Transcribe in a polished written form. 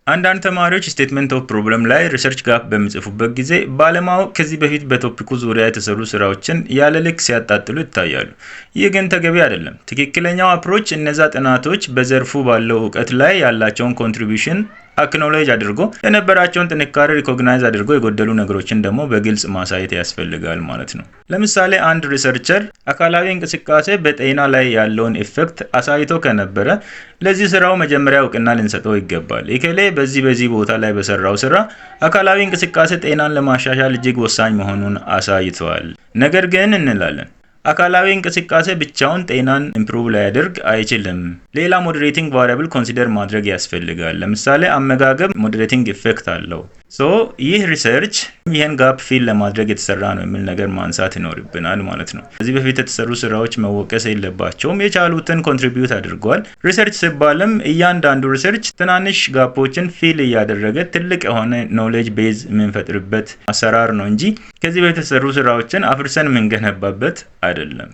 አንዳንድ ተማሪዎች ስቴትመንት ኦፍ ፕሮብለም ላይ ሪሰርች ጋፕ በሚጽፉበት ጊዜ ባለማወቅ ከዚህ በፊት በቶፒኩ ዙሪያ የተሰሩ ስራዎችን ያለ ልክ ሲያጣጥሉ ይታያሉ። ይህ ግን ተገቢ አይደለም። ትክክለኛው አፕሮች እነዛ ጥናቶች በዘርፉ ባለው እውቀት ላይ ያላቸውን ኮንትሪቢዩሽን አክኖሌጅ አድርጎ የነበራቸውን ጥንካሬ ሪኮግናይዝ አድርጎ የጎደሉ ነገሮችን ደግሞ በግልጽ ማሳየት ያስፈልጋል ማለት ነው። ለምሳሌ አንድ ሪሰርቸር አካላዊ እንቅስቃሴ በጤና ላይ ያለውን ኢፌክት አሳይቶ ከነበረ ለዚህ ስራው መጀመሪያ እውቅና ልንሰጠው ይገባል። እከሌ በዚህ ቦታ ላይ በሰራው ስራ አካላዊ እንቅስቃሴ ጤናን ለማሻሻል እጅግ ወሳኝ መሆኑን አሳይቷል። ነገር ግን እንላለን አካላዊ እንቅስቃሴ ብቻውን ጤናን ኢምፕሩቭ ሊያደርግ አይችልም። ሌላ ሞዴሬቲንግ ቫሪያብል ኮንሲደር ማድረግ ያስፈልጋል። ለምሳሌ አመጋገብ ሞዴሬቲንግ ኢፌክት አለው። ይህ ሪሰርች ይህን ጋፕ ፊል ለማድረግ የተሰራ ነው የሚል ነገር ማንሳት ይኖርብናል ማለት ነው። ከዚህ በፊት የተሰሩ ስራዎች መወቀስ የለባቸውም። የቻሉትን ኮንትሪቢዩት አድርገዋል። ሪሰርች ሲባልም እያንዳንዱ ሪሰርች ትናንሽ ጋፖችን ፊል እያደረገ ትልቅ የሆነ ኖሌጅ ቤዝ የምንፈጥርበት አሰራር ነው እንጂ ከዚህ በፊት የተሰሩ ስራዎችን አፍርሰን የምንገነባበት አይደለም።